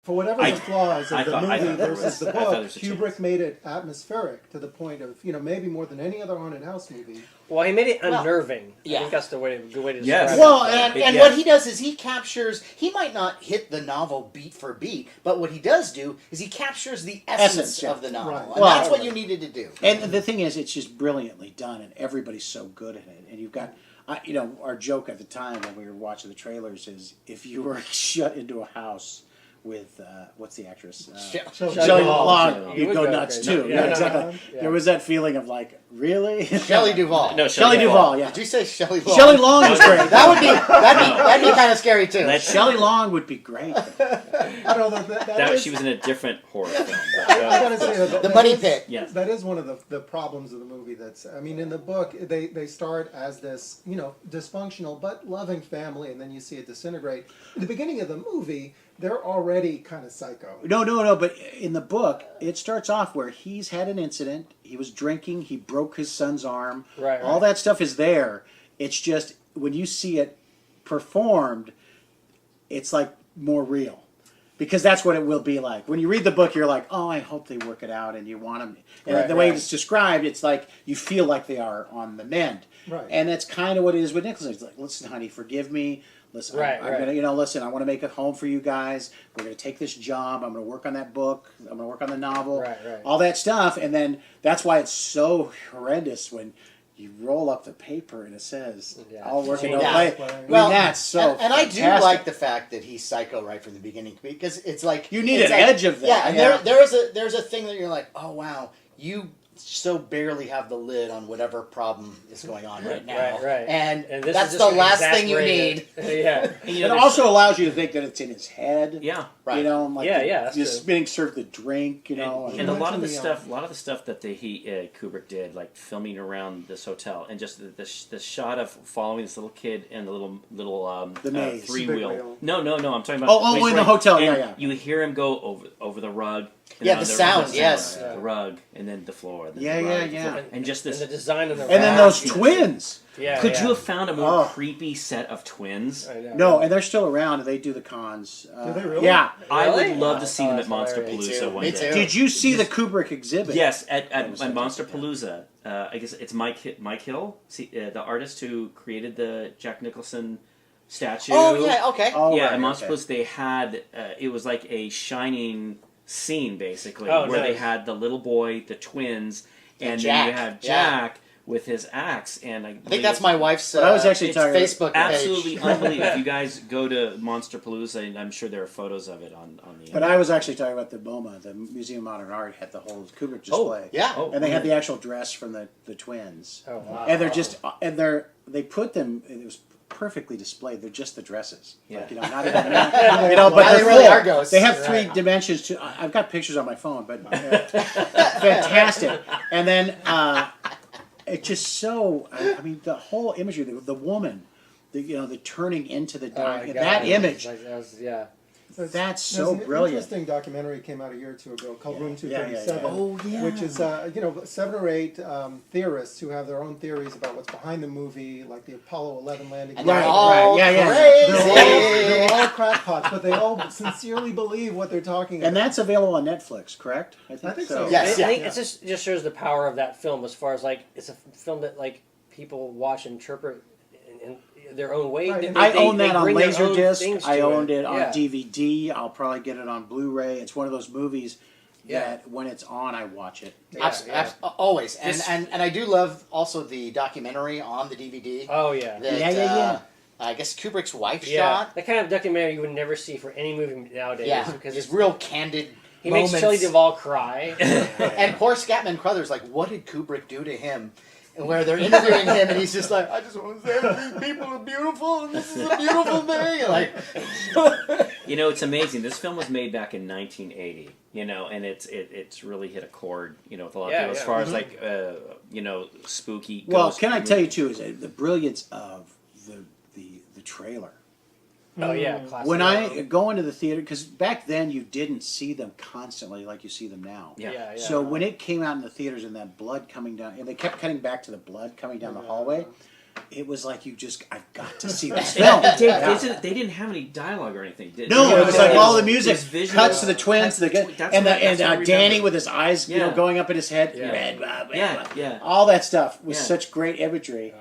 For whatever the flaws of the movie versus the book, Kubrick made it atmospheric to the point of, maybe more than any other haunted house movie. Well, he made it unnerving. I think that's the good way to describe it. Well, and what he does is he captures, he might not hit the novel beat for beat, but what he does do is he captures the essence of the novel. Right. And that's what you needed to do. And the thing is, it's just brilliantly done, and everybody's so good at it. And you've got, our joke at the time when we were watching the trailers is, if you were shut into a house with what's the actress? Shelley Long. You'd go nuts too. Yeah, exactly. There was that feeling of like, really? Shelley Duvall. No, Shelley Duvall. Yeah. Did you say Shelley Long? Shelley Long was great. that'd be kind of scary too. Shelley Long would be great. I don't know. She was in a different horror film. I gotta say, the Money Pit. Yes. That is one of the problems of the movie. In the book, they start as this, dysfunctional but loving family, and then you see it disintegrate. At the beginning of the movie, they're already kind of psycho. No. But in the book, it starts off where he's had an incident. He was drinking. He broke his son's arm. Right. All that stuff is there. It's just when you see it performed, it's like more real. Because that's what it will be like. When you read the book, you're like, oh, I hope they work it out, and you want them. And the way it's described, it's like you feel like they are on the mend. Right. And that's kind of what it is with Nicholas. He's like, listen, honey, forgive me. Listen, I'm gonna, listen, I want to make a home for you guys. We're gonna take this job. I'm gonna work on that book. I'm gonna work on the novel. All that stuff, and then that's why it's so horrendous when you roll up the paper and it says, "I'll work it out." Well, that's so. And I do like the fact that he's psycho right from the beginning, because it's like you need an edge of that. Yeah, and there's a thing that you're like, oh wow, you so barely have the lid on whatever problem is going on right now. Right. And that's the last thing you need. Yeah. And, it also allows you to think that it's in his head. Yeah. Right. Just being served the drink, And a lot of the stuff that Kubrick did, like filming around this hotel, and just the shot of following this little kid and the little the maze, 3-wheel. No, I'm talking about. Oh, in the hotel. Yeah. You hear him go over the rug. The sound, yes. The rug, and then the floor. And then And just this. And the design of the and then those twins. Could you have found a more creepy set of twins? No, and they're still around, and they do the cons. Do they really? Yeah. I would love to see them at Monsterpalooza one day. Did you see the Kubrick exhibit? Yes, at Monsterpalooza. I guess it's Mike Hill, the artist who created the Jack Nicholson statue. Oh, yeah, okay. At Monsterpalooza they had, it was like a Shining scene, basically, where they had the little boy, the twins, and then you have Jack with his axe. And I think that's my wife's I was actually Facebook page. Absolutely unbelievable. If you guys go to Monsterpalooza, and I'm sure there are photos of it on the But I was actually talking about the MoMA, the Museum of Modern Art, had the whole Kubrick display. And they had the actual dress from the twins. Oh, wow. And they're just, they put them, it was perfectly displayed. They're just the dresses. Not even but they really are ghosts. They have 3 dimensions to. I've got pictures on my phone, but fantastic. And then it's just so. I mean, the whole imagery, the woman, the turning into the that image. That's so brilliant. An interesting documentary came out a year or two ago called Room 237, which is 7 or 8 theorists who have their own theories about what's behind the movie, like the Apollo 11 landing. And they're all crazy. They're all crackpots, but they all sincerely believe what they're talking about. And that's available on Netflix, correct? I think so. Yes. I think it just shows the power of that film, as far as like it's a film that like people watch and interpret in their own way. Right. I own that on Laserdisc. I owned it on DVD. I'll probably get it on Blu-ray. It's one of those movies that when it's on, I watch it. Always. And I do love also the documentary on the DVD. Oh, yeah. That, I guess Kubrick's wife shot. That kind of documentary you would never see for any movie nowadays. Yeah, because it's real candid He moments. makes Shelley Duvall cry. And poor Scatman Crothers, like, what did Kubrick do to him? And where they're interviewing him, and he's just like, I just want to say that these people are beautiful, and this is a beautiful thing. Like, it's amazing. This film was made back in 1980, and it's really hit a chord, with a lot of people as far as like, spooky. Well, can I tell you too, is the brilliance of the trailer. Oh yeah, classic. When I go into the theater, because back then you didn't see them constantly like you see them now. Yeah. So when it came out in the theaters and that blood coming down, and they kept cutting back to the blood coming down the hallway, it was like I've got to see this film. They didn't have any dialogue or anything. No, it was like all the music cuts to the twins, twins, and Danny with his eyes, going up in his head, red, blah, blah, blah. All that stuff was such great imagery.